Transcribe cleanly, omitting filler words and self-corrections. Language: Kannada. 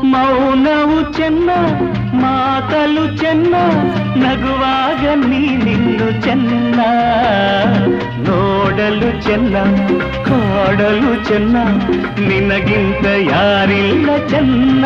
ಮೌನವು ಚೆನ್ನ ಮಾತಲು ಚೆನ್ನ ನಗುವಾಗ ನೀನಿನ್ನು ಚೆನ್ನ ನೋಡಲು ಚೆನ್ನ ಕಾಡಲು ಚೆನ್ನ ನಿನಗಿಂತ ಯಾರಿಲ್ಲ ಚೆನ್ನ